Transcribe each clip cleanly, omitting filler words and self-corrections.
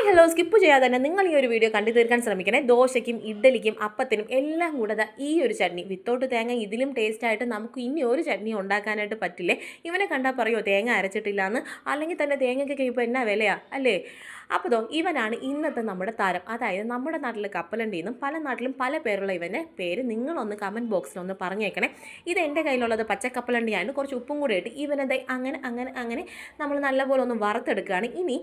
Hi hello skip ചെയ്യാതെ തന്നെ നിങ്ങൾ ഈ ഒരു വീഡിയോ കണ്ടു തീർക്കാൻ ശ്രമിക്കണേ. ദോശയ്ക്കും ഇഡ്ഡലിക്കും അപ്പത്തിനും എല്ലാം കൂടെ ഈ ഒരു ചട്നി വിത്തൗട്ട് തേങ്ങ ഇതിലും ടേസ്റ്റായിട്ട് നമുക്ക് ഇനി ഒരു ചട്നി ഉണ്ടാക്കാനായിട്ട് പറ്റില്ലേ. ഇവനെ കണ്ടാൽ പറയുമോ തേങ്ങ അരച്ചിട്ടില്ല എന്ന്, അല്ലെങ്കിൽ തന്നെ തേങ്ങയ്ക്കൊക്കെ ഇപ്പോൾ എന്നാ വിലയാ അല്ലേ. അപ്പോൾ ഇവനാണ് ഇന്നത്തെ നമ്മുടെ താരം. അതായത് നമ്മുടെ നാട്ടിൽ കപ്പലണ്ടി എന്നും പല നാട്ടിലും പല പേരുള്ള ഇവൻ്റെ പേര് നിങ്ങളൊന്ന് കമൻറ്റ് ബോക്സിലൊന്ന് പറഞ്ഞേക്കണേ. ഇത് എൻ്റെ കയ്യിലുള്ളത് പച്ചക്കപ്പലണ്ടിയാണ്. കുറച്ച് ഉപ്പും കൂടെ ഇട്ട് ഇവനെന്താ അങ്ങനെ നമ്മൾ നല്ലപോലെ ഒന്ന് വറുത്തെടുക്കുകയാണ്. ഇനി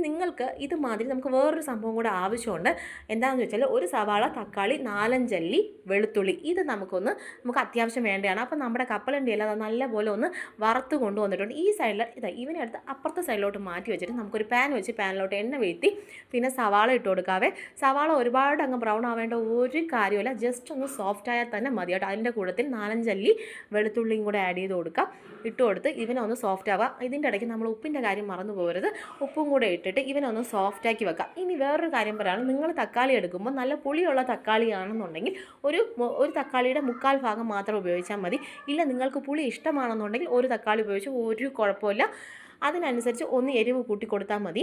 നിങ്ങൾക്ക് ഇതുമാതിരി നമുക്ക് വേറൊരു സംഭവം കൂടെ ആവശ്യമുണ്ട്. എന്താണെന്ന് വെച്ചാൽ ഒരു സവാള, തക്കാളി, 4-5 അല്ലി വെളുത്തുള്ളി. ഇത് നമുക്ക് അത്യാവശ്യം വേണ്ടതാണ്. അപ്പോൾ നമ്മുടെ കപ്പലണ്ടിയെല്ലാം അത് നല്ലപോലെ ഒന്ന് വറുത്ത് കൊണ്ടുവന്നിട്ടുണ്ട്. ഈ സൈഡിൽ ഇവനെ അടുത്ത് അപ്പുറത്തെ സൈഡിലോട്ട് മാറ്റി വെച്ചിട്ട് നമുക്കൊരു പാൻ വെച്ച് പാനിലോട്ട് എണ്ണ വീഴ്ത്തി പിന്നെ സവാള ഇട്ട് കൊടുക്കാവേ. സവാള ഒരുപാട് അങ്ങ് ബ്രൗൺ ആവേണ്ട ഒരു കാര്യമില്ല, ജസ്റ്റ് ഒന്ന് സോഫ്റ്റ് ആയാൽ തന്നെ മതി കേട്ടോ. അതിൻ്റെ കൂട്ടത്തിൽ 4-5 അല്ലി വെളുത്തുള്ളിയും കൂടെ ആഡ് ചെയ്ത് കൊടുക്കാം. ഇട്ട് കൊടുത്ത് ഇവനൊന്ന് സോഫ്റ്റ് ആവുക. ഇതിൻ്റെ ഇടയ്ക്ക് നമ്മൾ ഉപ്പിൻ്റെ കാര്യം മറന്നു പോകരുത്. ഉപ്പും കൂടെ ഇട്ടിട്ട് ഇവനൊന്ന് സോഫ്റ്റാക്കി വെക്കാം. ഇനി വേറൊരു കാര്യം പറയുകയാണ്, നിങ്ങൾ തക്കാളി എടുക്കുമ്പോൾ നല്ല പുളിയുള്ള തക്കാളിയാണെന്നുണ്ടെങ്കിൽ ഒരു തക്കാളിയുടെ 1/4 ഭാഗം മാത്രം ഉപയോഗിച്ചാൽ മതി. ഇല്ല നിങ്ങൾക്ക് പുളി ഇഷ്ടമാണെന്നുണ്ടെങ്കിൽ ഒരു തക്കാളി ഉപയോഗിച്ച് ഒരു കുഴപ്പമില്ല. അതിനനുസരിച്ച് ഒന്ന് എരിവ് കൂട്ടി കൊടുത്താൽ മതി.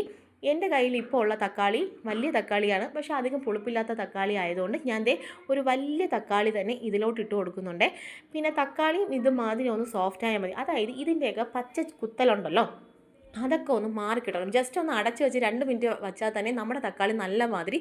എൻ്റെ കയ്യിൽ ഇപ്പോൾ ഉള്ള തക്കാളി വലിയ തക്കാളിയാണ്, പക്ഷേ അധികം പുളിപ്പില്ലാത്ത തക്കാളി ആയതുകൊണ്ട് ഞാൻ ഒരു വലിയ തക്കാളി തന്നെ ഇതിലോട്ട് ഇട്ട് കൊടുക്കുന്നുണ്ട്. പിന്നെ തക്കാളിയും ഇതുമാതിരി ഒന്ന് സോഫ്റ്റ് ആയാൽ മതി. അതായത് ഇതിൻ്റെയൊക്കെ പച്ച കുത്തലുണ്ടല്ലോ അതൊക്കെ ഒന്ന് മാറിക്കിട്ടണം. ജസ്റ്റ് ഒന്ന് അടച്ച് വെച്ച് 2 മിനിറ്റ് വെച്ചാൽ തന്നെ നമ്മുടെ തക്കാളി നല്ല മാതിരി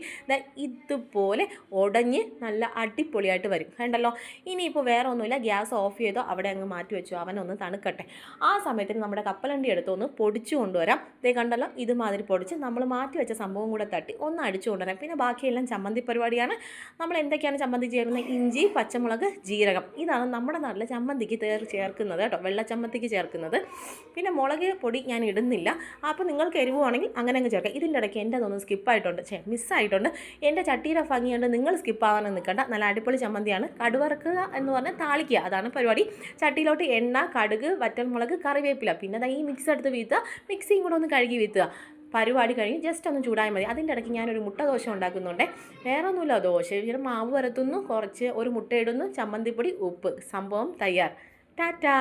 ഇതുപോലെ ഉടഞ്ഞ് നല്ല അടിപൊളിയായിട്ട് വരും. കണ്ടല്ലോ. ഇനിയിപ്പോൾ വേറെ ഒന്നുമില്ല, ഗ്യാസ് ഓഫ് ചെയ്തോ അവിടെ അങ്ങ് മാറ്റി വെച്ചോ, അവനൊന്ന് തണുക്കട്ടെ. ആ സമയത്തിന് നമ്മുടെ കപ്പലണ്ടി എടുത്തൊന്ന് പൊടിച്ചു കൊണ്ടുവരാം. കണ്ടല്ലോ, ഇതുമാതിരി പൊടിച്ച് നമ്മൾ മാറ്റി വെച്ച സംഭവം കൂടെ തട്ടി ഒന്ന് അടിച്ചു കൊണ്ടുവരാം. പിന്നെ ബാക്കിയെല്ലാം ചമ്മന്തി പരിപാടിയാണ്. നമ്മൾ എന്തൊക്കെയാണ് ചമ്മന്തി ചേർക്കുന്നത്? ഇഞ്ചി, പച്ചമുളക്, ജീരകം. ഇതാണ് നമ്മുടെ നാട്ടിലെ ചമ്മന്തിക്ക് ചേർക്കുന്നത് കേട്ടോ, വെള്ളച്ചമ്മന്തിക്ക് ചേർക്കുന്നത്. പിന്നെ മുളക് പൊടി ഞാൻ ഇടുന്നില്ല. അപ്പോൾ നിങ്ങൾക്ക് എരിവുവാണെങ്കിൽ അങ്ങനെ അങ്ങ് ചേർക്കാം. ഇതിൻ്റെ ഇടയ്ക്ക് എൻ്റെ അതൊന്ന് സ്കിപ്പായിട്ടുണ്ട്, മിസ്സായിട്ടുണ്ട്. എൻ്റെ ചട്ടിയുടെ ഭംഗിയുണ്ട്, നിങ്ങൾ സ്കിപ്പാകാൻ നിൽക്കണ്ട. നല്ല അടിപൊളി ചമ്മന്തിയാണ്. കടുവറുക്കുക എന്ന് പറഞ്ഞാൽ താളിക്കുക, അതാണ് പരിപാടി. ചട്ടിയിലോട്ട് എണ്ണ, കടുക്, വറ്റൽമുളക്, കറിവേപ്പില, പിന്നെ ഈ മിക്സ് എടുത്ത് വീഴ്ത്തുക. മിക്സിയും കൂടെ ഒന്ന് കഴുകി വീഴ്ത്തുക. പരിപാടി കഴിഞ്ഞ് ജസ്റ്റ് ഒന്ന് ചൂടായാൽ മതി. അതിൻ്റെ ഇടയ്ക്ക് ഞാനൊരു മുട്ട ദോശ ഉണ്ടാക്കുന്നുണ്ട്. വേറെ ഒന്നുമില്ല, ദോശ മാവ് വരത്തുന്നു, കുറച്ച് ഒരു മുട്ട ഇടുന്നു, ചമ്മന്തിപ്പൊടി, ഉപ്പ്, സംഭവം തയ്യാർ. ടാറ്റാ.